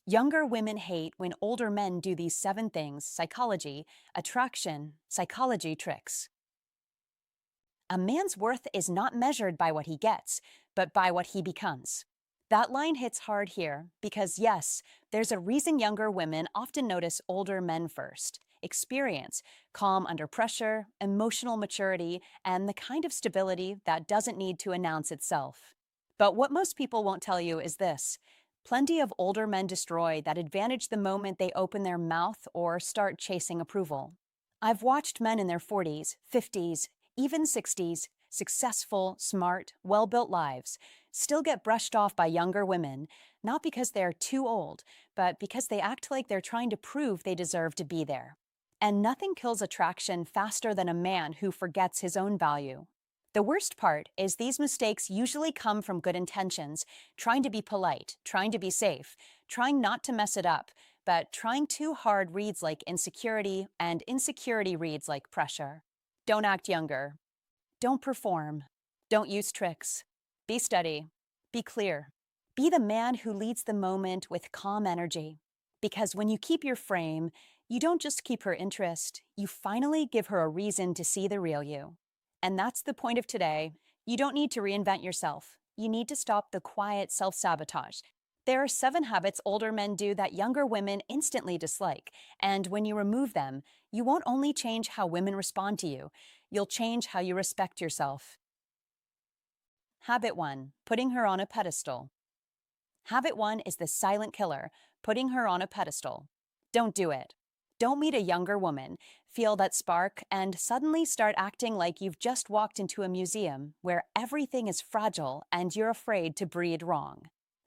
Younger women hate when older men do these seven things: psychology, attraction, psychology tricks. A man's worth is not measured by what he gets, but by what he becomes. That line hits hard here because, yes, there's a reason younger women often notice older men first. Experience, calm under pressure, emotional maturity, and the kind of stability that doesn't need to announce itself. But what most people won't tell you is this: plenty of older men destroy that advantage the moment they open their mouth or start chasing approval. I've watched men in their 40s, 50s, even 60s, successful, smart, well built lives, still get brushed off by younger women, not because they're too old, but because they act like they're trying to prove they deserve to be there. And nothing kills attraction faster than a man who forgets his own value. The worst part is these mistakes usually come from good intentions, trying to be polite, trying to be safe, trying not to mess it up, but trying too hard reads like insecurity, and insecurity reads like pressure. Don't act younger. Don't perform. Don't use tricks. Be steady. Be clear. Be the man who leads the moment with calm energy. Because when you keep your frame, you don't just keep her interest, you finally give her a reason to see the real you. And that's the point of today. You don't need to reinvent yourself. You need to stop the quiet self sabotage. There are seven habits older men do that younger women instantly dislike. And when you remove them, you won't only change how women respond to you, you'll change how you respect yourself. Habit 1: putting her on a pedestal. Habit 1 is the silent killer: putting her on a pedestal. Don't do it. Don't meet a younger woman, feel that spark, and suddenly start acting like you've just walked into a museum where everything is fragile and you're afraid to breed wrong.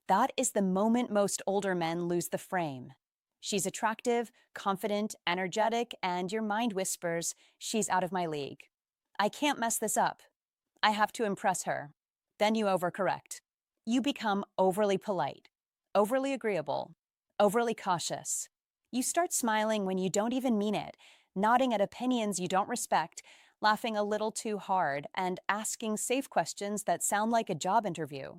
That is the moment most older men lose the frame. She's attractive, confident, energetic, and your mind whispers, she's out of my league. I can't mess this up. I have to impress her. Then you overcorrect. You become overly polite, overly agreeable, overly cautious. You start smiling when you don't even mean it, nodding at opinions you don't respect, laughing a little too hard, and asking safe questions that sound like a job interview.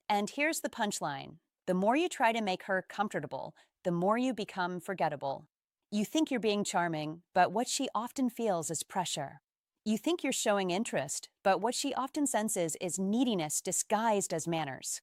And here's the punchline: the more you try to make her comfortable, the more you become forgettable. You think you're being charming, but what she often feels is pressure. You think you're showing interest, but what she often senses is neediness disguised as manners.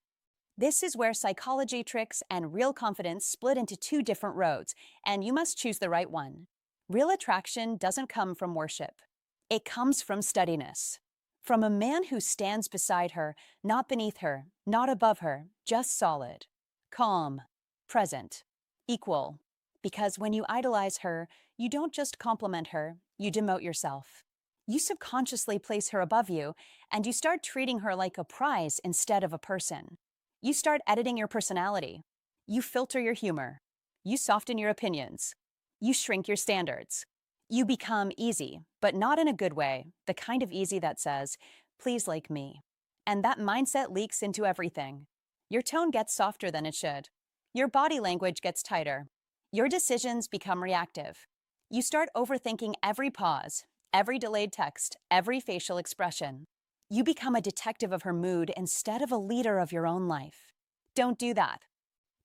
This is where psychology tricks and real confidence split into two different roads, and you must choose the right one. Real attraction doesn't come from worship. It comes from steadiness. From a man who stands beside her, not beneath her, not above her, just solid. Calm. Present. Equal. Because when you idolize her, you don't just compliment her, you demote yourself. You subconsciously place her above you, and you start treating her like a prize instead of a person. You start editing your personality. You filter your humor. You soften your opinions. You shrink your standards. You become easy, but not in a good way, the kind of easy that says, please like me. And that mindset leaks into everything. Your tone gets softer than it should. Your body language gets tighter. Your decisions become reactive. You start overthinking every pause, every delayed text, every facial expression. You become a detective of her mood instead of a leader of your own life. Don't do that.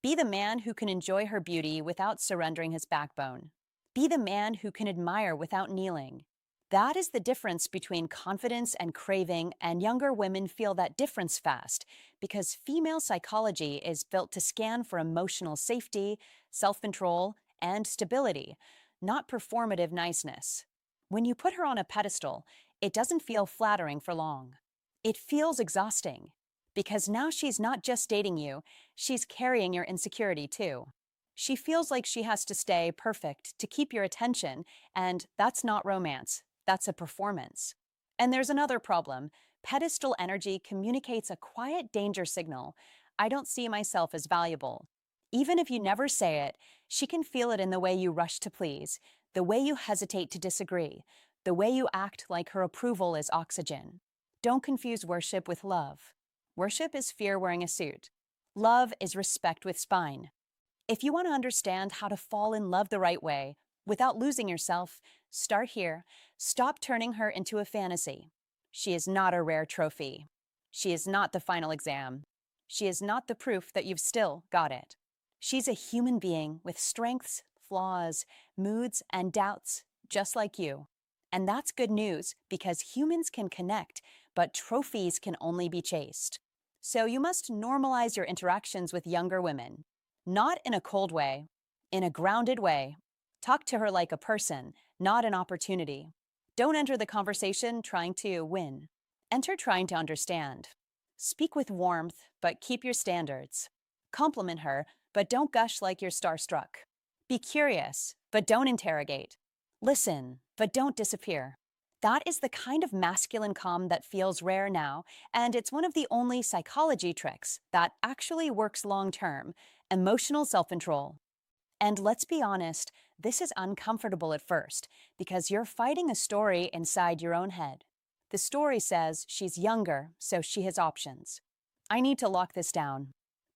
Be the man who can enjoy her beauty without surrendering his backbone. Be the man who can admire without kneeling. That is the difference between confidence and craving, and younger women feel that difference fast because female psychology is built to scan for emotional safety, self-control, and stability, not performative niceness. When you put her on a pedestal, it doesn't feel flattering for long. It feels exhausting because now she's not just dating you, she's carrying your insecurity too. She feels like she has to stay perfect to keep your attention, and that's not romance, that's a performance. And there's another problem: pedestal energy communicates a quiet danger signal. I don't see myself as valuable. Even if you never say it, she can feel it in the way you rush to please, the way you hesitate to disagree, the way you act like her approval is oxygen. Don't confuse worship with love. Worship is fear wearing a suit. Love is respect with spine. If you want to understand how to fall in love the right way, without losing yourself, start here. Stop turning her into a fantasy. She is not a rare trophy. She is not the final exam. She is not the proof that you've still got it. She's a human being with strengths, flaws, moods, and doubts, just like you. And that's good news because humans can connect, but trophies can only be chased. So you must normalize your interactions with younger women. Not in a cold way, in a grounded way. Talk to her like a person, not an opportunity. Don't enter the conversation trying to win. Enter trying to understand. Speak with warmth, but keep your standards. Compliment her, but don't gush like you're starstruck. Be curious, but don't interrogate. Listen, but don't disappear. That is the kind of masculine calm that feels rare now, and it's one of the only psychology tricks that actually works long term: emotional self control. And let's be honest, this is uncomfortable at first because you're fighting a story inside your own head. The story says she's younger, so she has options. I need to lock this down.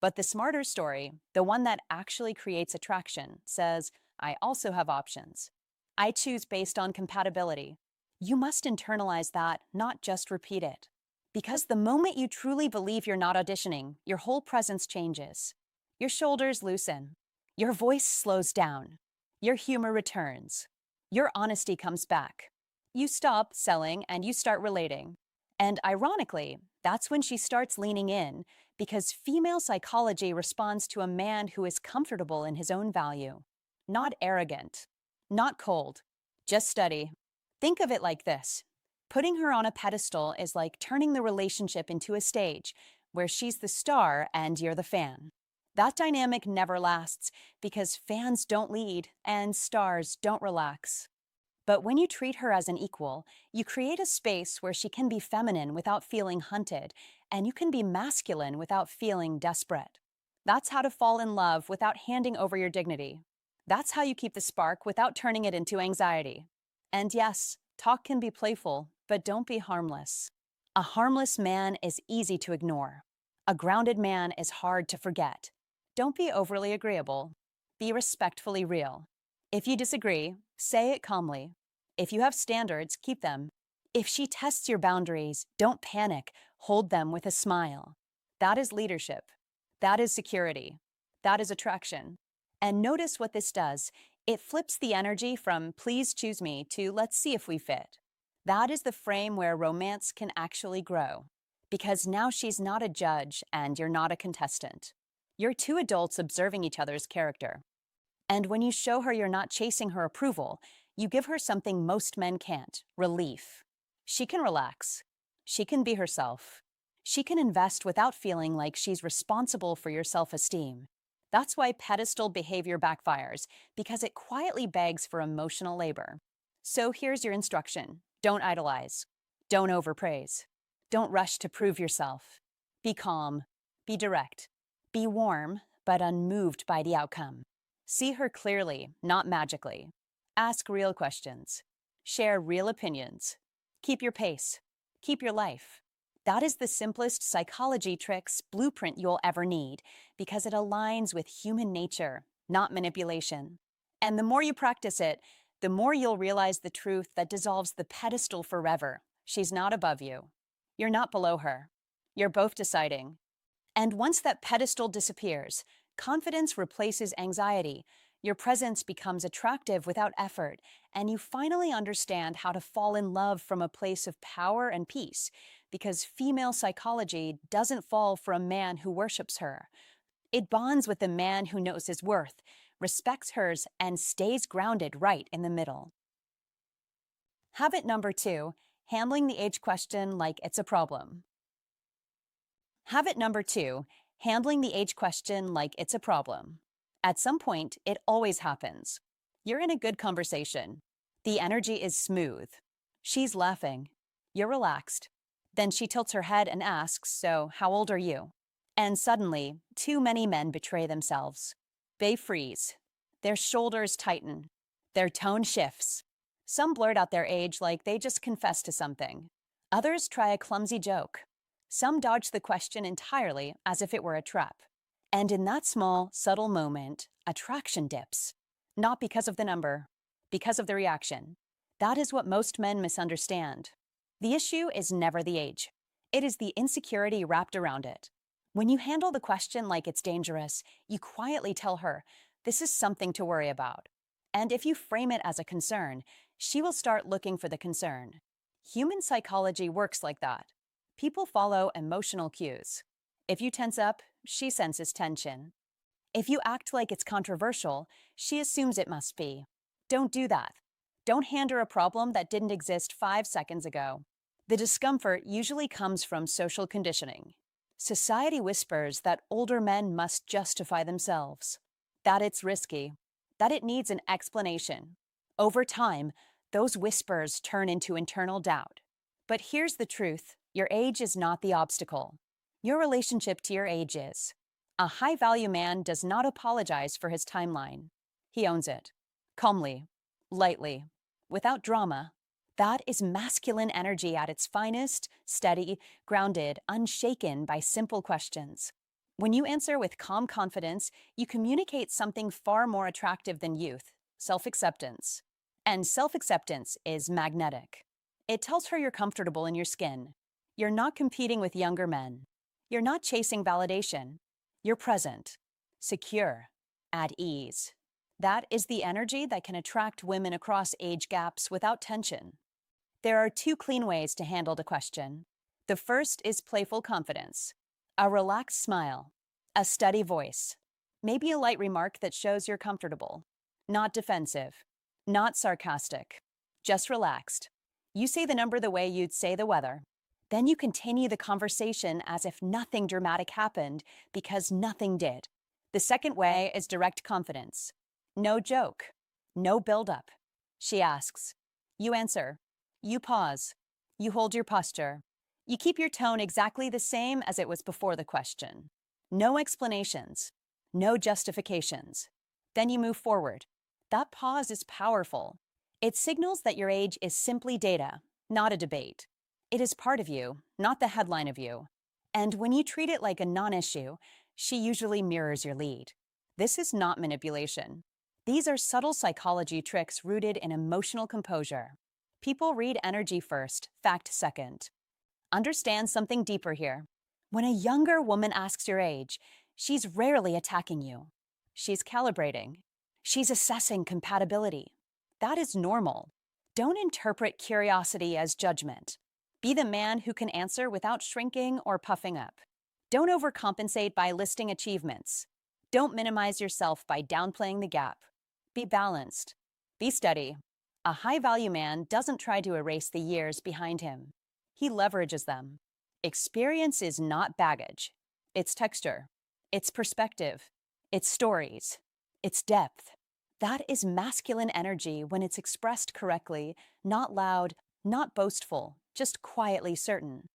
But the smarter story, the one that actually creates attraction, says, I also have options. I choose based on compatibility. You must internalize that, not just repeat it. Because the moment you truly believe you're not auditioning, your whole presence changes. Your shoulders loosen. Your voice slows down. Your humor returns. Your honesty comes back. You stop selling and you start relating. And ironically, that's when she starts leaning in, because female psychology responds to a man who is comfortable in his own value. Not arrogant. Not cold. Just steady. Think of it like this. Putting her on a pedestal is like turning the relationship into a stage where she's the star and you're the fan. That dynamic never lasts because fans don't lead and stars don't relax. But when you treat her as an equal, you create a space where she can be feminine without feeling hunted, and you can be masculine without feeling desperate. That's how to fall in love without handing over your dignity. That's how you keep the spark without turning it into anxiety. And yes, talk can be playful, but don't be harmless. A harmless man is easy to ignore. A grounded man is hard to forget. Don't be overly agreeable. Be respectfully real. If you disagree, say it calmly. If you have standards, keep them. If she tests your boundaries, don't panic. Hold them with a smile. That is leadership. That is security. That is attraction. And notice what this does. It flips the energy from please choose me to let's see if we fit. That is the frame where romance can actually grow. Because now she's not a judge and you're not a contestant. You're two adults observing each other's character. And when you show her you're not chasing her approval, you give her something most men can't: relief. She can relax. She can be herself. She can invest without feeling like she's responsible for your self-esteem. That's why pedestal behavior backfires, because it quietly begs for emotional labor. So here's your instruction. Don't idolize. Don't overpraise. Don't rush to prove yourself. Be calm. Be direct. Be warm, but unmoved by the outcome. See her clearly, not magically. Ask real questions. Share real opinions. Keep your pace. Keep your life. That is the simplest psychology tricks blueprint you'll ever need, because it aligns with human nature, not manipulation. And the more you practice it, the more you'll realize the truth that dissolves the pedestal forever. She's not above you. You're not below her. You're both deciding. And once that pedestal disappears, confidence replaces anxiety. Your presence becomes attractive without effort, and you finally understand how to fall in love from a place of power and peace, because female psychology doesn't fall for a man who worships her. It bonds with the man who knows his worth, respects hers, and stays grounded right in the middle. Habit number 2, handling the age question like it's a problem. Habit number 2, handling the age question like it's a problem. At some point, it always happens. You're in a good conversation. The energy is smooth. She's laughing. You're relaxed. Then she tilts her head and asks, so how old are you? And suddenly, too many men betray themselves. They freeze. Their shoulders tighten. Their tone shifts. Some blurt out their age like they just confessed to something. Others try a clumsy joke. Some dodge the question entirely as if it were a trap. And in that small, subtle moment, attraction dips. Not because of the number, because of the reaction. That is what most men misunderstand. The issue is never the age. It is the insecurity wrapped around it. When you handle the question like it's dangerous, you quietly tell her, this is something to worry about. And if you frame it as a concern, she will start looking for the concern. Human psychology works like that. People follow emotional cues. If you tense up, she senses tension. If you act like it's controversial, she assumes it must be. Don't do that. Don't hand her a problem that didn't exist 5 seconds ago. The discomfort usually comes from social conditioning. Society whispers that older men must justify themselves, that it's risky, that it needs an explanation. Over time, those whispers turn into internal doubt. But here's the truth: your age is not the obstacle. Your relationship to your age is. A high-value man does not apologize for his timeline. He owns it. Calmly, lightly, without drama. That is masculine energy at its finest, steady, grounded, unshaken by simple questions. When you answer with calm confidence, you communicate something far more attractive than youth: self-acceptance. And self-acceptance is magnetic. It tells her you're comfortable in your skin. You're not competing with younger men. You're not chasing validation. You're present, secure, at ease. That is the energy that can attract women across age gaps without tension. There are two clean ways to handle the question. The first is playful confidence, a relaxed smile, a steady voice, maybe a light remark that shows you're comfortable, not defensive, not sarcastic, just relaxed. You say the number the way you'd say the weather. Then you continue the conversation as if nothing dramatic happened, because nothing did. The second way is direct confidence. No joke, no build-up. She asks. You answer. You pause. You hold your posture. You keep your tone exactly the same as it was before the question. No explanations. No justifications. Then you move forward. That pause is powerful. It signals that your age is simply data, not a debate. It is part of you, not the headline of you. And when you treat it like a non-issue, she usually mirrors your lead. This is not manipulation. These are subtle psychology tricks rooted in emotional composure. People read energy first, fact second. Understand something deeper here. When a younger woman asks your age, she's rarely attacking you. She's calibrating. She's assessing compatibility. That is normal. Don't interpret curiosity as judgment. Be the man who can answer without shrinking or puffing up. Don't overcompensate by listing achievements. Don't minimize yourself by downplaying the gap. Be balanced. Be steady. A high-value man doesn't try to erase the years behind him. He leverages them. Experience is not baggage. It's texture. It's perspective. It's stories. It's depth. That is masculine energy when it's expressed correctly, not loud, not boastful, just quietly certain.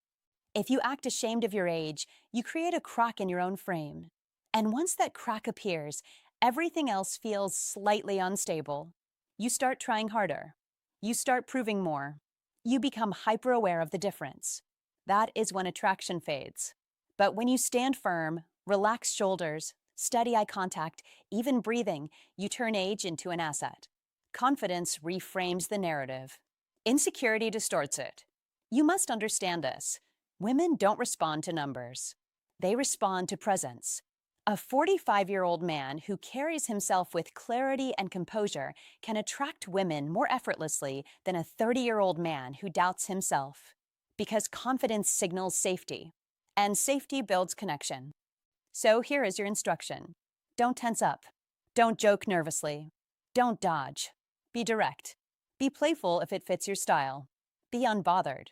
If you act ashamed of your age, you create a crack in your own frame. And once that crack appears, everything else feels slightly unstable. You start trying harder. You start proving more. You become hyper-aware of the difference. That is when attraction fades. But when you stand firm, relax shoulders, steady eye contact, even breathing, you turn age into an asset. Confidence reframes the narrative. Insecurity distorts it. You must understand this. Women don't respond to numbers. They respond to presence. A 45-year-old man who carries himself with clarity and composure can attract women more effortlessly than a 30-year-old man who doubts himself. Because confidence signals safety, and safety builds connection. So here is your instruction. Don't tense up. Don't joke nervously. Don't dodge. Be direct. Be playful if it fits your style. Be unbothered.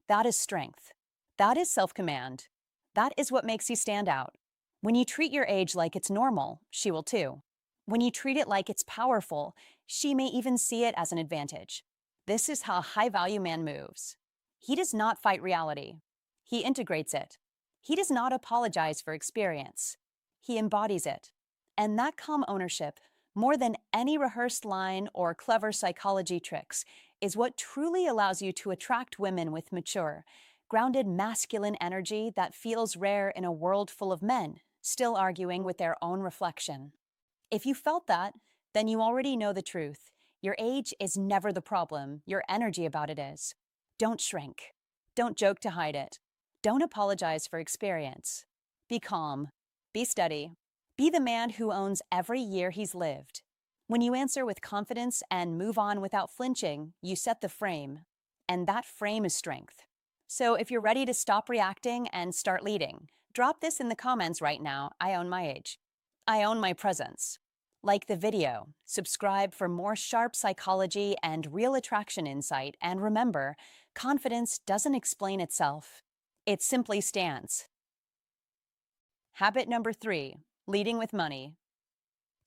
That is strength. That is self-command. That is what makes you stand out. When you treat your age like it's normal, she will too. When you treat it like it's powerful, she may even see it as an advantage. This is how a high-value man moves. He does not fight reality. He integrates it. He does not apologize for experience. He embodies it. And that calm ownership, more than any rehearsed line or clever psychology tricks, is what truly allows you to attract women with mature, grounded masculine energy that feels rare in a world full of men, still arguing with their own reflection. If you felt that, then you already know the truth. Your age is never the problem. Your energy about it is. Don't shrink. Don't joke to hide it. Don't apologize for experience. Be calm. Be steady. Be the man who owns every year he's lived. When you answer with confidence and move on without flinching, you set the frame. And that frame is strength. So if you're ready to stop reacting and start leading, drop this in the comments right now. I own my age. I own my presence. Like the video, subscribe for more sharp psychology and real attraction insight, and remember, confidence doesn't explain itself. It simply stands. Habit number 3, leading with money.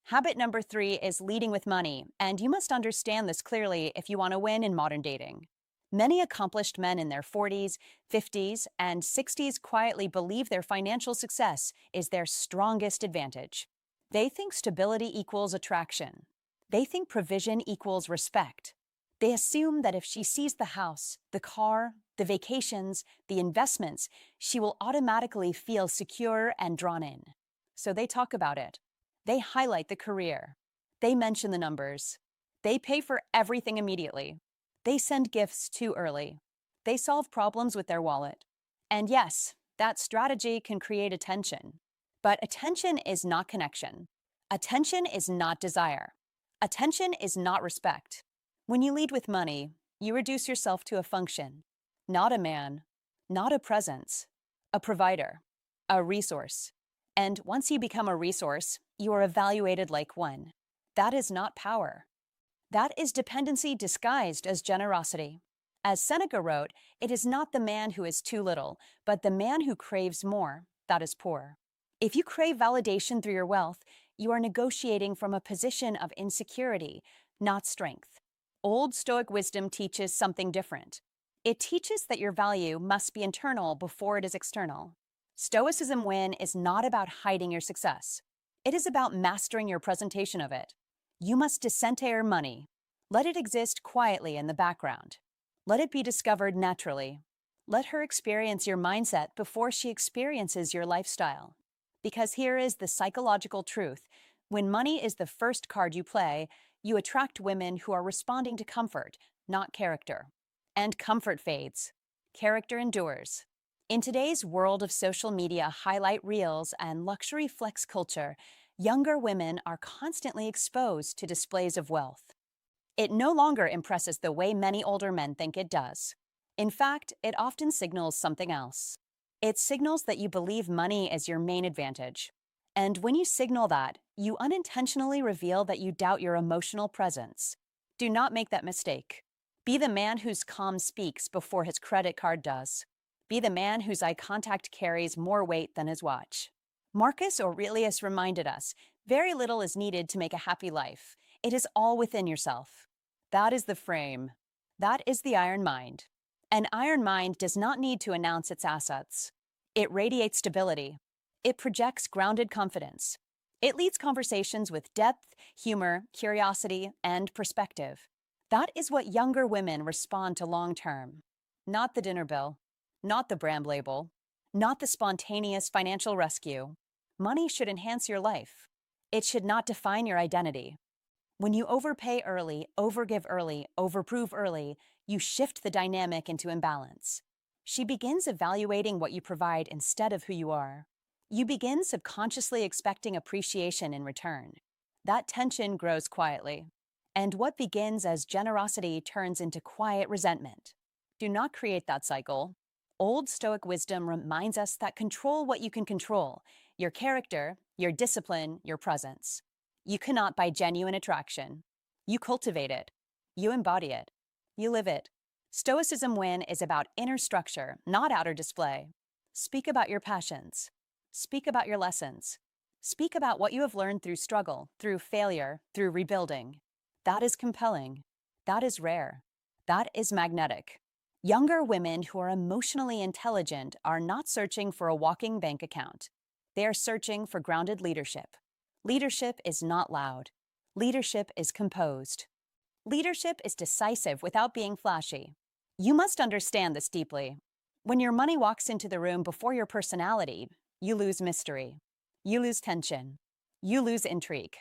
Habit number 3 is leading with money, and you must understand this clearly if you want to win in modern dating. Many accomplished men in their 40s, 50s, and 60s quietly believe their financial success is their strongest advantage. They think stability equals attraction. They think provision equals respect. They assume that if she sees the house, the car, the vacations, the investments, she will automatically feel secure and drawn in. So they talk about it. They highlight the career. They mention the numbers. They pay for everything immediately. They send gifts too early. They solve problems with their wallet. And yes, that strategy can create attention. But attention is not connection. Attention is not desire. Attention is not respect. When you lead with money, you reduce yourself to a function, not a man, not a presence, a provider, a resource. And once you become a resource, you are evaluated like one. That is not power. That is dependency disguised as generosity. As Seneca wrote, it is not the man who is too little, but the man who craves more, that is poor. If you crave validation through your wealth, you are negotiating from a position of insecurity, not strength. Old Stoic wisdom teaches something different. It teaches that your value must be internal before it is external. Stoicism Win is not about hiding your success. It is about mastering your presentation of it. You must dissentere money. Let it exist quietly in the background. Let it be discovered naturally. Let her experience your mindset before she experiences your lifestyle. Because here is the psychological truth. When money is the first card you play, you attract women who are responding to comfort, not character. And comfort fades. Character endures. In today's world of social media highlight reels and luxury flex culture, younger women are constantly exposed to displays of wealth. It no longer impresses the way many older men think it does. In fact, it often signals something else. It signals that you believe money is your main advantage. And when you signal that, you unintentionally reveal that you doubt your emotional presence. Do not make that mistake. Be the man whose calm speaks before his credit card does. Be the man whose eye contact carries more weight than his watch. Marcus Aurelius reminded us, very little is needed to make a happy life. It is all within yourself. That is the frame. That is the iron mind. An iron mind does not need to announce its assets. It radiates stability. It projects grounded confidence. It leads conversations with depth, humor, curiosity, and perspective. That is what younger women respond to long-term. Not the dinner bill. Not the brand label. Not the spontaneous financial rescue. Money should enhance your life. It should not define your identity. When you overpay early, overgive early, overprove early, you shift the dynamic into imbalance. She begins evaluating what you provide instead of who you are. You begin subconsciously expecting appreciation in return. That tension grows quietly. And what begins as generosity turns into quiet resentment. Do not create that cycle. Old Stoic wisdom reminds us that control what you can control, your character, your discipline, your presence. You cannot buy genuine attraction. You cultivate it. You embody it. You live it. Stoicism Win is about inner structure, not outer display. Speak about your passions. Speak about your lessons. Speak about what you have learned through struggle, through failure, through rebuilding. That is compelling. That is rare. That is magnetic. Younger women who are emotionally intelligent are not searching for a walking bank account. They are searching for grounded leadership. Leadership is not loud. Leadership is composed. Leadership is decisive without being flashy. You must understand this deeply. When your money walks into the room before your personality, you lose mystery. You lose tension. You lose intrigue.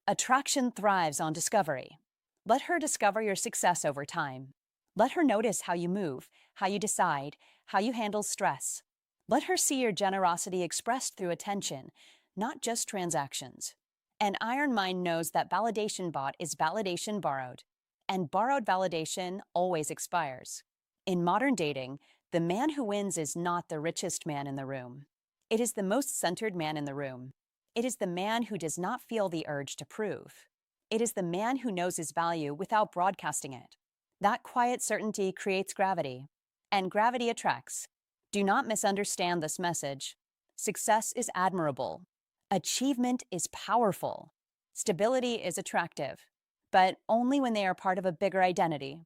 Attraction thrives on discovery. Let her discover your success over time. Let her notice how you move, how you decide, how you handle stress. Let her see your generosity expressed through attention, not just transactions. An iron mind knows that validation bought is validation borrowed, and borrowed validation always expires. In modern dating, the man who wins is not the richest man in the room. It is the most centered man in the room. It is the man who does not feel the urge to prove. It is the man who knows his value without broadcasting it. That quiet certainty creates gravity, and gravity attracts. Do not misunderstand this message. Success is admirable. Achievement is powerful. Stability is attractive, but only when they are part of a bigger identity.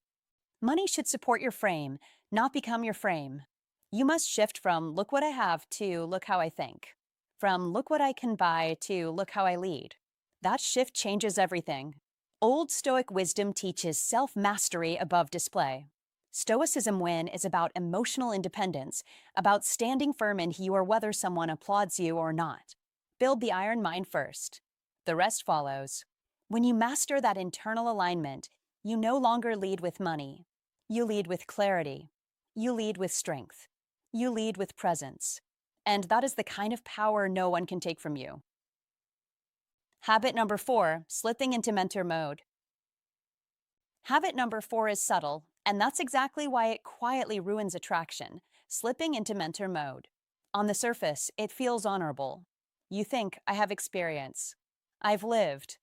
Money should support your frame, not become your frame. You must shift from look what I have to look how I think. From look what I can buy to look how I lead. That shift changes everything. Old Stoic wisdom teaches self-mastery above display. Stoicism Win is about emotional independence, about standing firm in you or whether someone applauds you or not. Build the iron mind first. The rest follows. When you master that internal alignment, you no longer lead with money. You lead with clarity. You lead with strength. You lead with presence. And that is the kind of power no one can take from you. Habit number 4, slipping into mentor mode. Habit number 4 is subtle, and that's exactly why it quietly ruins attraction, slipping into mentor mode. On the surface, it feels honorable. You think, I have experience. I've lived.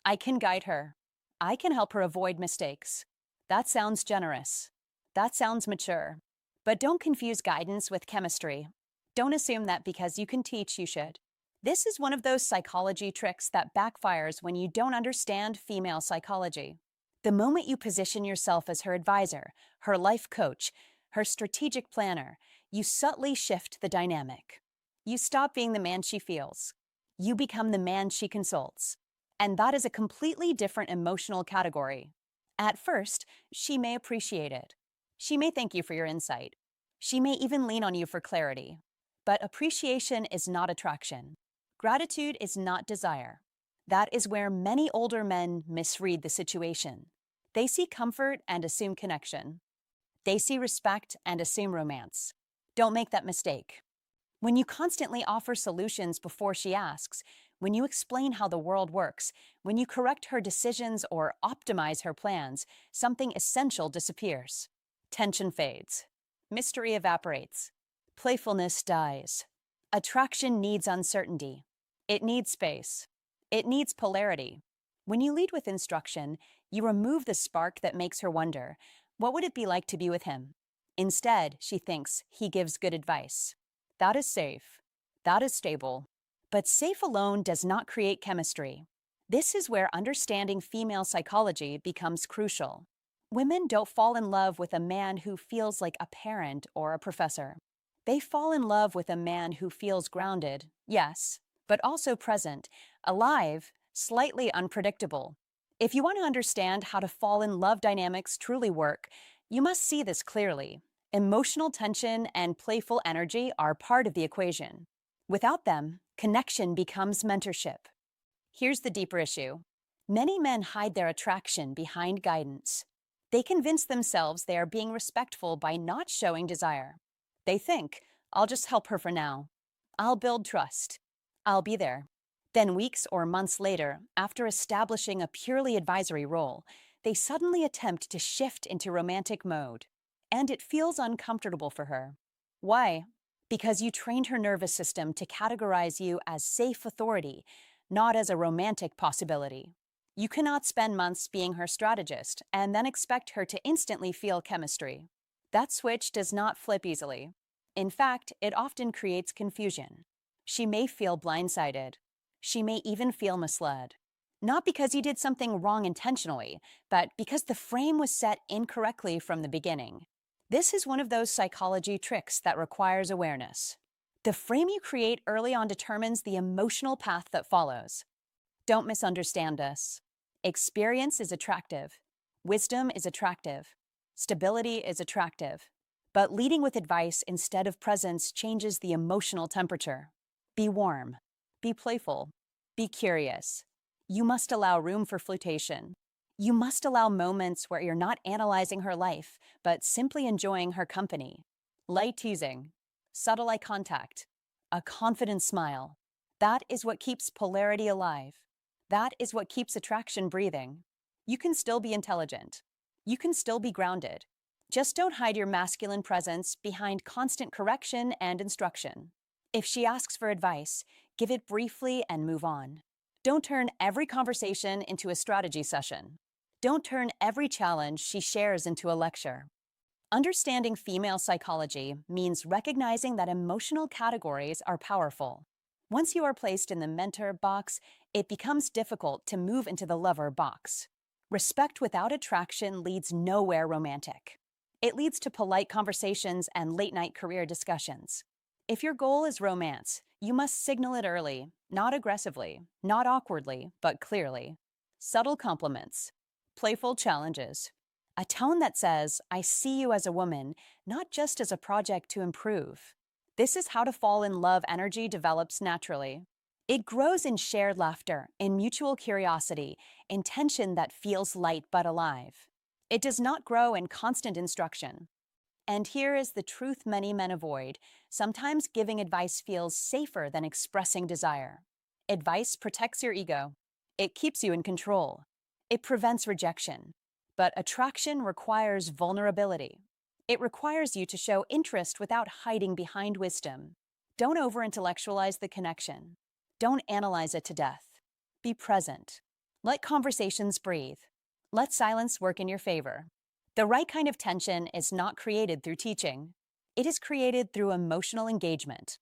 I can guide her. I can help her avoid mistakes. That sounds generous. That sounds mature. But don't confuse guidance with chemistry. Don't assume that because you can teach, you should. This is one of those psychology tricks that backfires when you don't understand female psychology. The moment you position yourself as her advisor, her life coach, her strategic planner, you subtly shift the dynamic. You stop being the man she feels. You become the man she consults. And that is a completely different emotional category. At first, she may appreciate it. She may thank you for your insight. She may even lean on you for clarity. But appreciation is not attraction. Gratitude is not desire. That is where many older men misread the situation. They see comfort and assume connection. They see respect and assume romance. Don't make that mistake. When you constantly offer solutions before she asks, when you explain how the world works, when you correct her decisions or optimize her plans, something essential disappears. Tension fades. Mystery evaporates. Playfulness dies. Attraction needs uncertainty. It needs space. It needs polarity. When you lead with instruction, you remove the spark that makes her wonder, what would it be like to be with him? Instead, she thinks he gives good advice. That is safe. That is stable. But safe alone does not create chemistry. This is where understanding female psychology becomes crucial. Women don't fall in love with a man who feels like a parent or a professor. They fall in love with a man who feels grounded, yes, but also present, alive, slightly unpredictable. If you want to understand how to fall in love dynamics truly work, you must see this clearly. Emotional tension and playful energy are part of the equation. Without them, connection becomes mentorship. Here's the deeper issue. Many men hide their attraction behind guidance. They convince themselves they are being respectful by not showing desire. They think, I'll just help her for now. I'll build trust. I'll be there. Then weeks or months later, after establishing a purely advisory role, they suddenly attempt to shift into romantic mode. And it feels uncomfortable for her. Why? Because you trained her nervous system to categorize you as safe authority, not as a romantic possibility. You cannot spend months being her strategist and then expect her to instantly feel chemistry. That switch does not flip easily. In fact, it often creates confusion. She may feel blindsided. She may even feel misled. Not because you did something wrong intentionally, but because the frame was set incorrectly from the beginning. This is one of those psychology tricks that requires awareness. The frame you create early on determines the emotional path that follows. Don't misunderstand this. Experience is attractive. Wisdom is attractive. Stability is attractive. But leading with advice instead of presence changes the emotional temperature. Be warm. Be playful. Be curious. You must allow room for flirtation. You must allow moments where you're not analyzing her life, but simply enjoying her company. Light teasing. subtle eye contact, a confident smile. That is what keeps polarity alive. That is what keeps attraction breathing. You can still be intelligent. You can still be grounded. Just don't hide your masculine presence behind constant correction and instruction. If she asks for advice, give it briefly and move on. Don't turn every conversation into a strategy session. Don't turn every challenge she shares into a lecture. Understanding female psychology means recognizing that emotional categories are powerful. Once you are placed in the mentor box, it becomes difficult to move into the lover box. Respect without attraction leads nowhere romantic. It leads to polite conversations and late-night career discussions. If your goal is romance, you must signal it early, not aggressively, not awkwardly, but clearly. Subtle compliments, playful challenges, a tone that says, "I see you as a woman, not just as a project to improve." This is how to fall in love energy develops naturally. It grows in shared laughter, in mutual curiosity, in tension that feels light but alive. It does not grow in constant instruction. And here is the truth many men avoid. Sometimes giving advice feels safer than expressing desire. Advice protects your ego. It keeps you in control. It prevents rejection. But attraction requires vulnerability. It requires you to show interest without hiding behind wisdom. Don't over-intellectualize the connection. Don't analyze it to death. Be present. Let conversations breathe. Let silence work in your favor. The right kind of tension is not created through teaching. It is created through emotional engagement.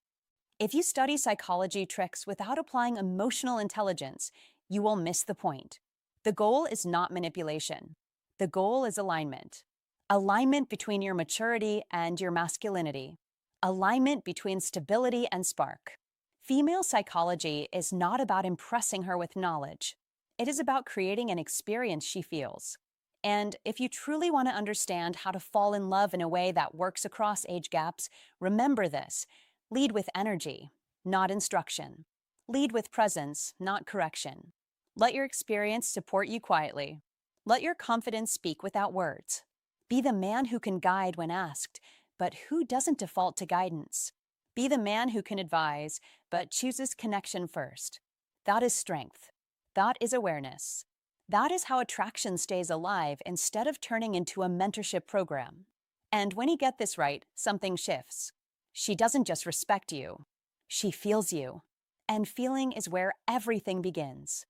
If you study psychology tricks without applying emotional intelligence, you will miss the point. The goal is not manipulation. The goal is alignment. Alignment between your maturity and your masculinity. Alignment between stability and spark. Female psychology is not about impressing her with knowledge. It is about creating an experience she feels. And if you truly want to understand how to fall in love in a way that works across age gaps, remember this. Lead with energy, not instruction. Lead with presence, not correction. Let your experience support you quietly. Let your confidence speak without words. Be the man who can guide when asked, but who doesn't default to guidance. Be the man who can advise, but chooses connection first. That is strength. That is awareness. That is how attraction stays alive instead of turning into a mentorship program. And when you get this right, something shifts. She doesn't just respect you. She feels you. And feeling is where everything begins.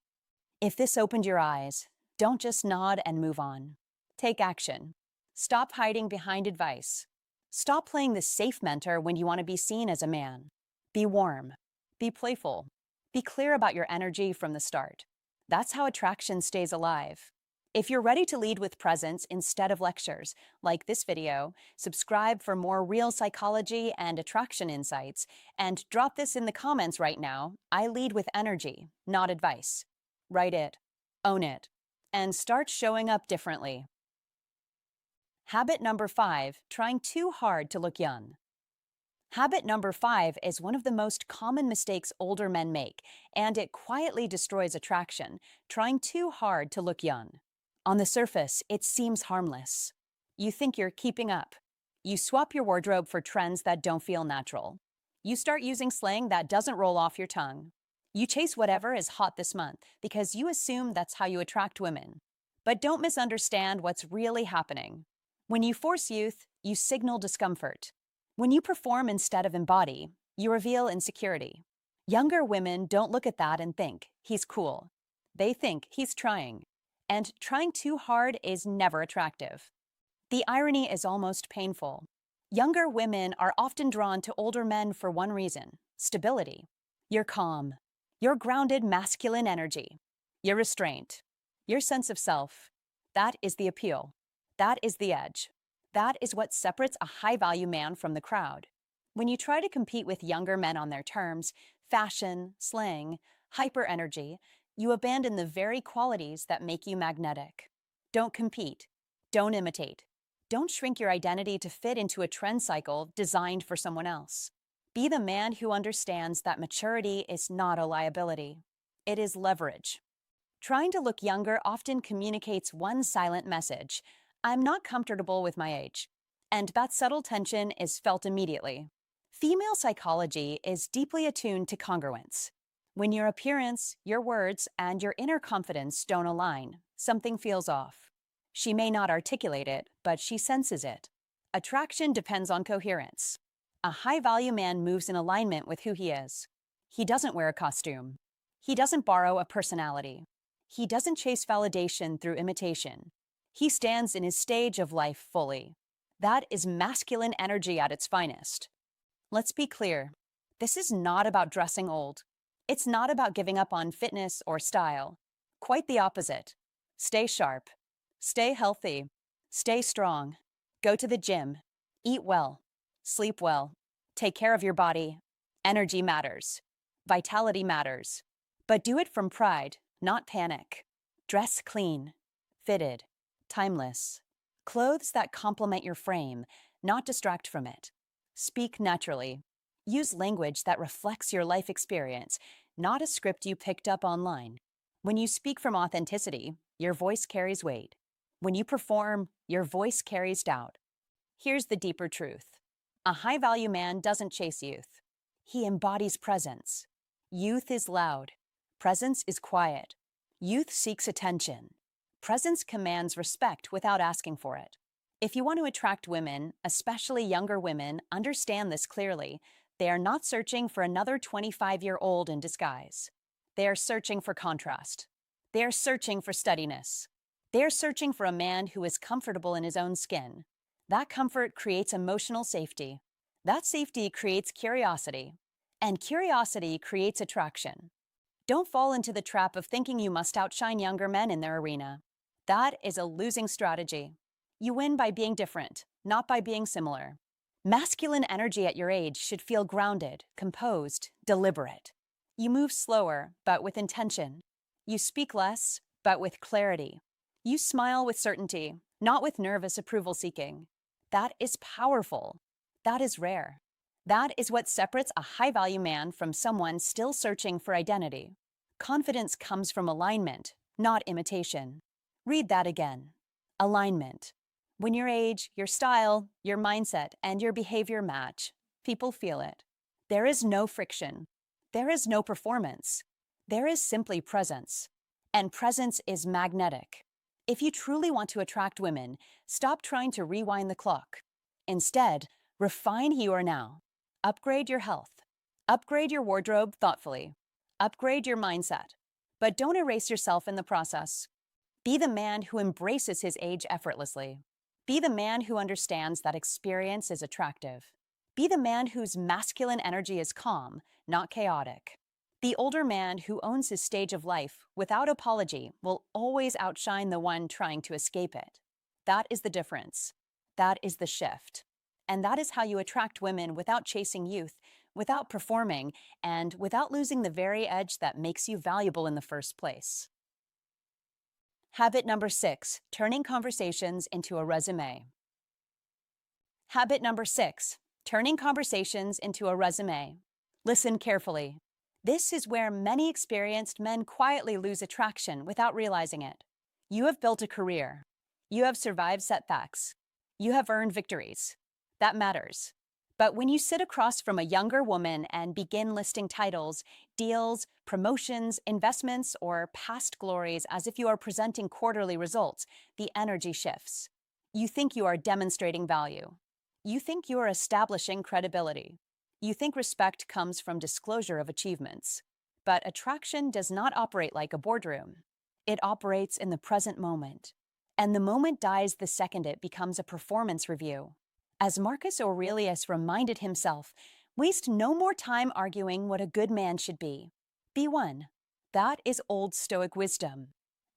If this opened your eyes, don't just nod and move on. Take action. Stop hiding behind advice. Stop playing the safe mentor when you want to be seen as a man. Be warm. Be playful. Be clear about your energy from the start. That's how attraction stays alive. If you're ready to lead with presence instead of lectures, like this video, subscribe for more real psychology and attraction insights, and drop this in the comments right now. I lead with energy, not advice. Write it, own it, and start showing up differently. Habit number 5, trying too hard to look young. Habit number 5 is one of the most common mistakes older men make, and it quietly destroys attraction, trying too hard to look young. On the surface, it seems harmless. You think you're keeping up. You swap your wardrobe for trends that don't feel natural. You start using slang that doesn't roll off your tongue. You chase whatever is hot this month because you assume that's how you attract women. But don't misunderstand what's really happening. When you force youth, you signal discomfort. When you perform instead of embody, you reveal insecurity. Younger women don't look at that and think, "He's cool." They think, "He's trying." And trying too hard is never attractive. The irony is almost painful. Younger women are often drawn to older men for one reason: stability. Your calm. Your grounded masculine energy. Your restraint. Your sense of self. That is the appeal. That is the edge. That is what separates a high-value man from the crowd. When you try to compete with younger men on their terms, fashion, slang, hyper-energy, you abandon the very qualities that make you magnetic. Don't compete. Don't imitate. Don't shrink your identity to fit into a trend cycle designed for someone else. Be the man who understands that maturity is not a liability. It is leverage. Trying to look younger often communicates one silent message: I'm not comfortable with my age. And that subtle tension is felt immediately. Female psychology is deeply attuned to congruence. When your appearance, your words, and your inner confidence don't align, something feels off. She may not articulate it, but she senses it. Attraction depends on coherence. A high-value man moves in alignment with who he is. He doesn't wear a costume. He doesn't borrow a personality. He doesn't chase validation through imitation. He stands in his stage of life fully. That is masculine energy at its finest. Let's be clear. This is not about dressing old. It's not about giving up on fitness or style. Quite the opposite. Stay sharp. Stay healthy. Stay strong. Go to the gym. Eat well. Sleep well. Take care of your body. Energy matters. Vitality matters. But do it from pride, not panic. Dress clean. Fitted. Timeless. Clothes that complement your frame, not distract from it. Speak naturally. Use language that reflects your life experience, not a script you picked up online. When you speak from authenticity, your voice carries weight. When you perform, your voice carries doubt. Here's the deeper truth. A high-value man doesn't chase youth. He embodies presence. Youth is loud. Presence is quiet. Youth seeks attention. Presence commands respect without asking for it. If you want to attract women, especially younger women, understand this clearly. They are not searching for another 25-year-old in disguise. They are searching for contrast. They are searching for steadiness. They are searching for a man who is comfortable in his own skin. That comfort creates emotional safety. That safety creates curiosity. And curiosity creates attraction. Don't fall into the trap of thinking you must outshine younger men in their arena. That is a losing strategy. You win by being different, not by being similar. Masculine energy at your age should feel grounded, composed, deliberate. You move slower, but with intention. You speak less, but with clarity. You smile with certainty, not with nervous approval seeking. That is powerful. That is rare. That is what separates a high-value man from someone still searching for identity. Confidence comes from alignment, not imitation. Read that again. Alignment. When your age, your style, your mindset, and your behavior match, people feel it. There is no friction. There is no performance. There is simply presence. And presence is magnetic. If you truly want to attract women, stop trying to rewind the clock. Instead, refine who you are now. Upgrade your health. Upgrade your wardrobe thoughtfully. Upgrade your mindset. But don't erase yourself in the process. Be the man who embraces his age effortlessly. Be the man who understands that experience is attractive. Be the man whose masculine energy is calm, not chaotic. The older man who owns his stage of life without apology will always outshine the one trying to escape it. That is the difference. That is the shift. And that is how you attract women without chasing youth, without performing, and without losing the very edge that makes you valuable in the first place. Habit number 6, turning conversations into a resume. Habit number 6, turning conversations into a resume. Listen carefully. This is where many experienced men quietly lose attraction without realizing it. You have built a career. You have survived setbacks. You have earned victories. That matters. But when you sit across from a younger woman and begin listing titles, deals, promotions, investments, or past glories as if you are presenting quarterly results, the energy shifts. You think you are demonstrating value. You think you are establishing credibility. You think respect comes from disclosure of achievements. But attraction does not operate like a boardroom. It operates in the present moment. And the moment dies the second it becomes a performance review. As Marcus Aurelius reminded himself, waste no more time arguing what a good man should be. Be one. That is Old Stoic wisdom.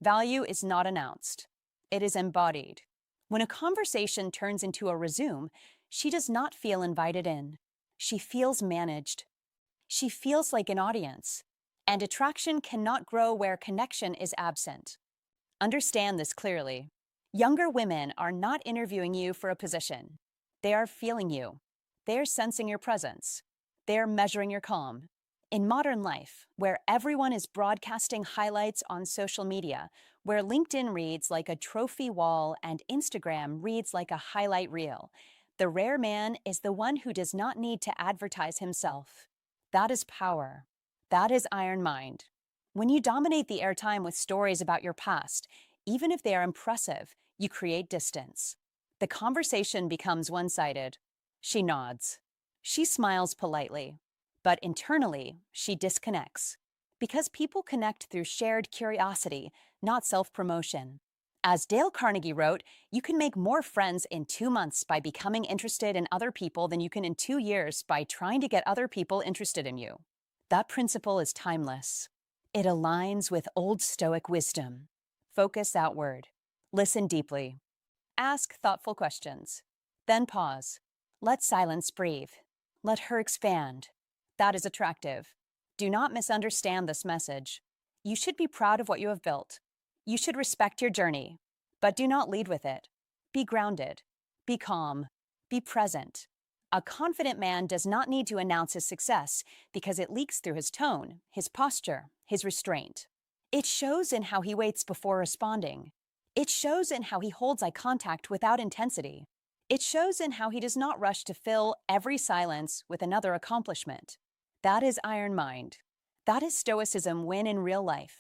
Value is not announced. It is embodied. When a conversation turns into a resume, she does not feel invited in. She feels managed. She feels like an audience. And attraction cannot grow where connection is absent. Understand this clearly. Younger women are not interviewing you for a position. They are feeling you. They are sensing your presence. They are measuring your calm. In modern life, where everyone is broadcasting highlights on social media, where LinkedIn reads like a trophy wall and Instagram reads like a highlight reel, The rare man is the one who does not need to advertise himself. That is power. That is iron mind. When you dominate the airtime with stories about your past, even if they are impressive, you create distance. The conversation becomes one-sided. She nods. She smiles politely. But internally, she disconnects. Because people connect through shared curiosity, not self-promotion. As Dale Carnegie wrote, you can make more friends in 2 months by becoming interested in other people than you can in 2 years by trying to get other people interested in you. That principle is timeless. It aligns with Old Stoic wisdom. Focus outward. Listen deeply. Ask thoughtful questions. Then pause. Let silence breathe. Let her expand. That is attractive. Do not misunderstand this message. You should be proud of what you have built. You should respect your journey, but do not lead with it. Be grounded. Be calm. Be present. A confident man does not need to announce his success because it leaks through his tone, his posture, his restraint. It shows in how he waits before responding. It shows in how he holds eye contact without intensity. It shows in how he does not rush to fill every silence with another accomplishment. That is iron mind. That is Stoicism win in real life.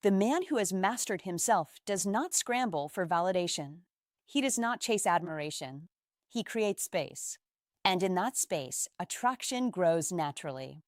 The man who has mastered himself does not scramble for validation. He does not chase admiration. He creates space. And in that space, attraction grows naturally.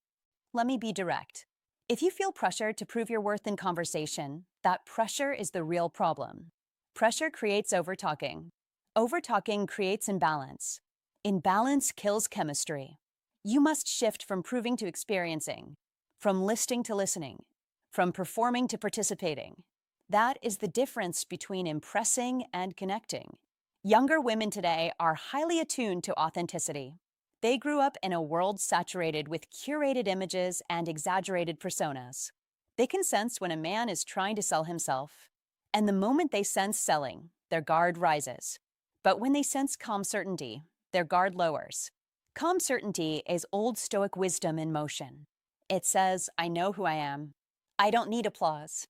Let me be direct. If you feel pressure to prove your worth in conversation, that pressure is the real problem. Pressure creates overtalking. Overtalking creates imbalance. Imbalance kills chemistry. You must shift from proving to experiencing, from listing to listening, from performing to participating. That is the difference between impressing and connecting. Younger women today are highly attuned to authenticity. They grew up in a world saturated with curated images and exaggerated personas. They can sense when a man is trying to sell himself. And the moment they sense selling, their guard rises. But when they sense calm certainty, their guard lowers. Calm certainty is Old Stoic wisdom in motion. It says, I know who I am. I don't need applause.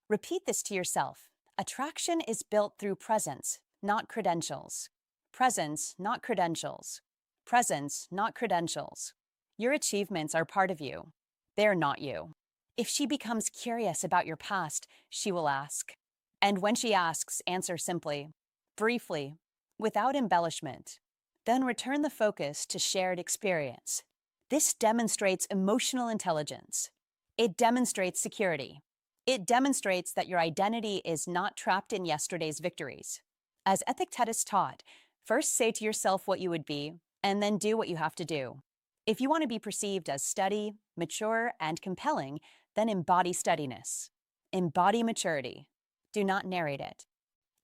Repeat this to yourself. Attraction is built through presence, not credentials. Presence, not credentials. Presence, not credentials. Your achievements are part of you. They're not you. If she becomes curious about your past, she will ask. And when she asks, answer simply, briefly, without embellishment. Then return the focus to shared experience. This demonstrates emotional intelligence. It demonstrates security. It demonstrates that your identity is not trapped in yesterday's victories. As Epictetus taught, first say to yourself what you would be, and then do what you have to do. If you want to be perceived as steady, mature, and compelling, then embody steadiness. Embody maturity. Do not narrate it.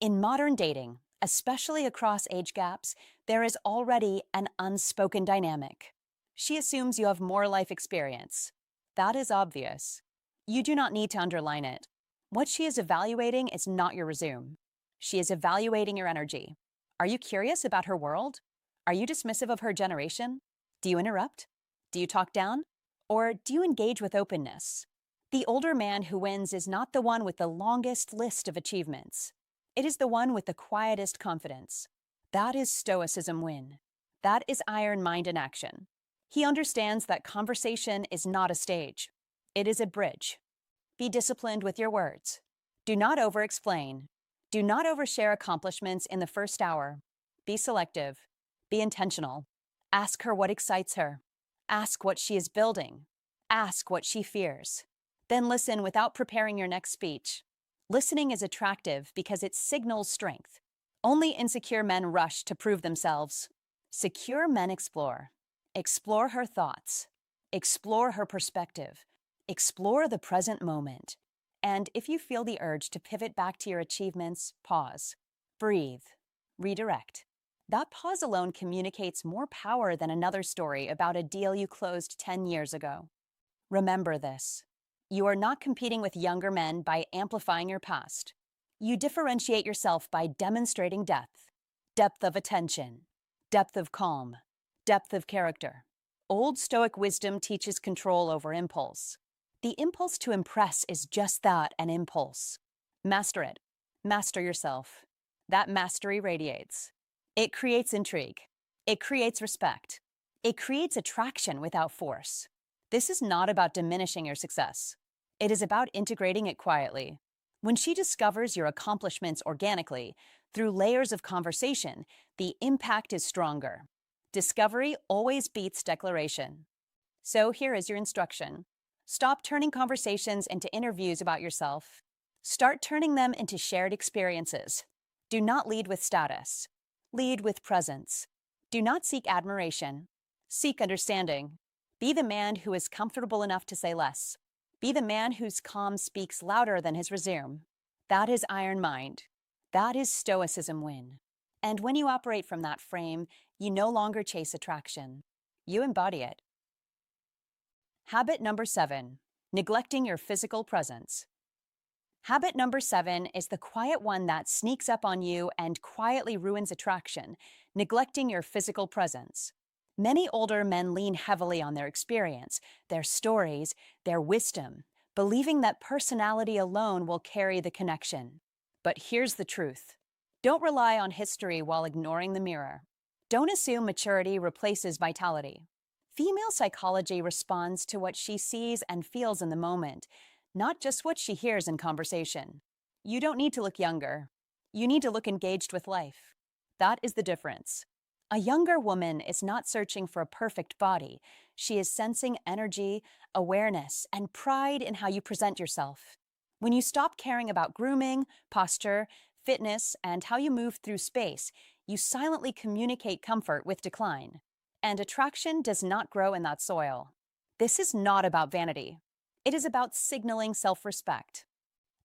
In modern dating, especially across age gaps, there is already an unspoken dynamic. She assumes you have more life experience. That is obvious. You do not need to underline it. What she is evaluating is not your resume. She is evaluating your energy. Are you curious about her world? Are you dismissive of her generation? Do you interrupt? Do you talk down? Or do you engage with openness? The older man who wins is not the one with the longest list of achievements. It is the one with the quietest confidence. That is Stoicism win. That is iron mind in action. He understands that conversation is not a stage. It is a bridge. Be disciplined with your words. Do not over-explain. Do not overshare accomplishments in the first hour. Be selective. Be intentional. Ask her what excites her. Ask what she is building. Ask what she fears. Then listen without preparing your next speech. Listening is attractive because it signals strength. Only insecure men rush to prove themselves. Secure men explore. Explore her thoughts. Explore her perspective. Explore the present moment. And if you feel the urge to pivot back to your achievements, pause. Breathe. Redirect. That pause alone communicates more power than another story about a deal you closed 10 years ago. Remember this. You are not competing with younger men by amplifying your past. You differentiate yourself by demonstrating depth. Depth of attention. Depth of calm. Depth of character. Old Stoic wisdom teaches control over impulse. The impulse to impress is just that, an impulse. Master it. Master yourself. That mastery radiates. It creates intrigue. It creates respect. It creates attraction without force. This is not about diminishing your success. It is about integrating it quietly. When she discovers your accomplishments organically, through layers of conversation, the impact is stronger. Discovery always beats declaration. So here is your instruction. Stop turning conversations into interviews about yourself. Start turning them into shared experiences. Do not lead with status. Lead with presence. Do not seek admiration. Seek understanding. Be the man who is comfortable enough to say less. Be the man whose calm speaks louder than his resume. That is iron mind. That is Stoicism win. And when you operate from that frame, you no longer chase attraction. You embody it. Habit number 7, neglecting your physical presence. Habit number 7 is the quiet one that sneaks up on you and quietly ruins attraction, neglecting your physical presence. Many older men lean heavily on their experience, their stories, their wisdom, believing that personality alone will carry the connection. But here's the truth. Don't rely on history while ignoring the mirror. Don't assume maturity replaces vitality. Female psychology responds to what she sees and feels in the moment, not just what she hears in conversation. You don't need to look younger. You need to look engaged with life. That is the difference. A younger woman is not searching for a perfect body. She is sensing energy, awareness, and pride in how you present yourself. When you stop caring about grooming, posture, fitness, and how you move through space, you silently communicate comfort with decline. And attraction does not grow in that soil. This is not about vanity. It is about signaling self-respect.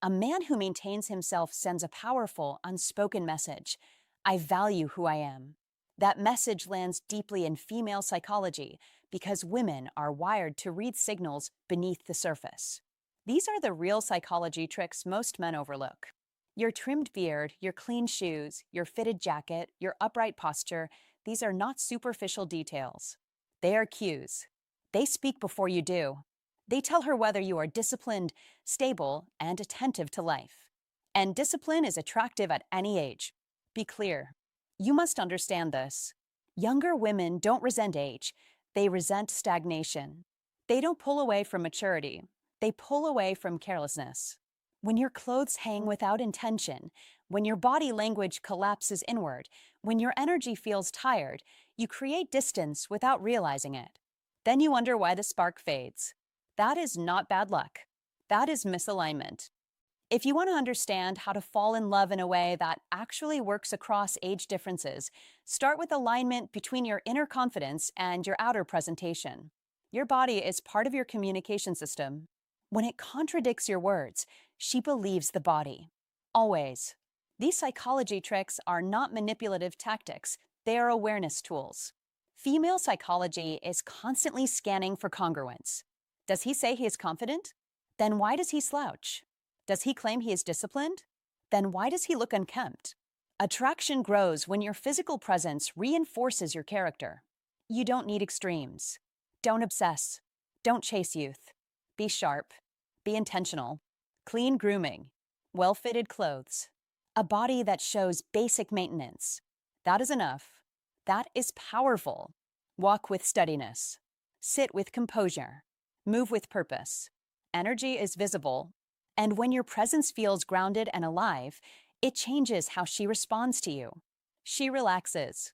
A man who maintains himself sends a powerful, unspoken message. I value who I am. That message lands deeply in female psychology because women are wired to read signals beneath the surface. These are the real psychology tricks most men overlook. Your trimmed beard, your clean shoes, your fitted jacket, your upright posture, these are not superficial details. They are cues. They speak before you do. They tell her whether you are disciplined, stable, and attentive to life. And discipline is attractive at any age. Be clear. You must understand this. Younger women don't resent age. They resent stagnation. They don't pull away from maturity. They pull away from carelessness. When your clothes hang without intention, when your body language collapses inward, when your energy feels tired, you create distance without realizing it. Then you wonder why the spark fades. That is not bad luck. That is misalignment. If you want to understand how to fall in love in a way that actually works across age differences, start with alignment between your inner confidence and your outer presentation. Your body is part of your communication system. When it contradicts your words, she believes the body. Always. These psychology tricks are not manipulative tactics, they are awareness tools. Female psychology is constantly scanning for congruence. Does he say he is confident? Then why does he slouch? Does he claim he is disciplined? Then why does he look unkempt? Attraction grows when your physical presence reinforces your character. You don't need extremes. Don't obsess. Don't chase youth. Be sharp. Be intentional. Clean grooming. Well-fitted clothes. A body that shows basic maintenance. That is enough. That is powerful. Walk with steadiness. Sit with composure. Move with purpose. Energy is visible. And when your presence feels grounded and alive, it changes how she responds to you. She relaxes.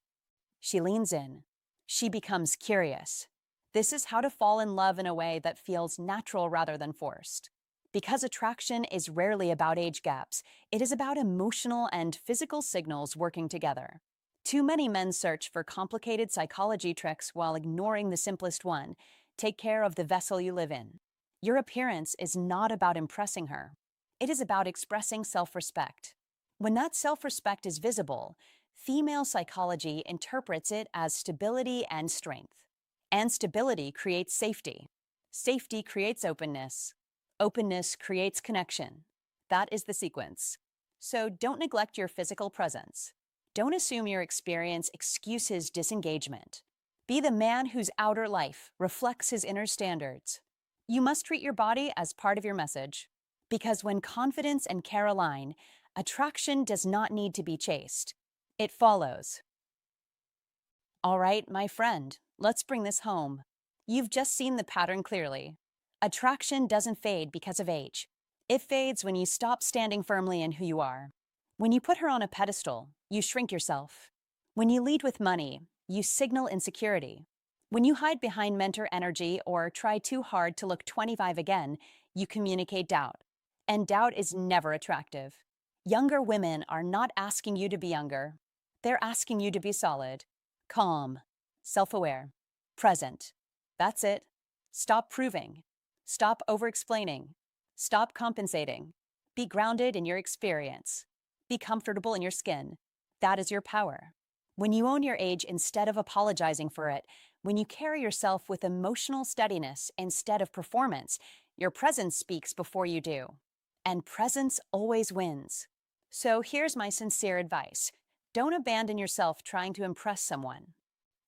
She leans in. She becomes curious. This is how to fall in love in a way that feels natural rather than forced. Because attraction is rarely about age gaps, it is about emotional and physical signals working together. Too many men search for complicated psychology tricks while ignoring the simplest one. Take care of the vessel you live in. Your appearance is not about impressing her. It is about expressing self-respect. When that self-respect is visible, female psychology interprets it as stability and strength. And stability creates safety. Safety creates openness. Openness creates connection. That is the sequence. So don't neglect your physical presence. Don't assume your experience excuses disengagement. Be the man whose outer life reflects his inner standards. You must treat your body as part of your message. Because when confidence and care align, attraction does not need to be chased. It follows. All right, my friend, let's bring this home. You've just seen the pattern clearly. Attraction doesn't fade because of age. It fades when you stop standing firmly in who you are. When you put her on a pedestal, you shrink yourself. When you lead with money, you signal insecurity. When you hide behind mentor energy or try too hard to look 25 again, you communicate doubt. And doubt is never attractive. Younger women are not asking you to be younger. They're asking you to be solid, calm, self-aware, present. That's it. Stop proving. Stop over-explaining. Stop compensating. Be grounded in your experience. Be comfortable in your skin. That is your power. When you own your age instead of apologizing for it, when you carry yourself with emotional steadiness instead of performance, your presence speaks before you do. And presence always wins. So here's my sincere advice. Don't abandon yourself trying to impress someone.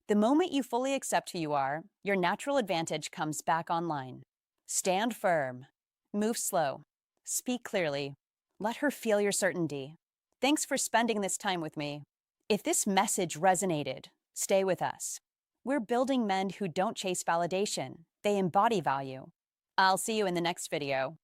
The moment you fully accept who you are, your natural advantage comes back online. Stand firm. Move slow. Speak clearly. Let her feel your certainty. Thanks for spending this time with me. If this message resonated, stay with us. We're building men who don't chase validation. They embody value. I'll see you in the next video.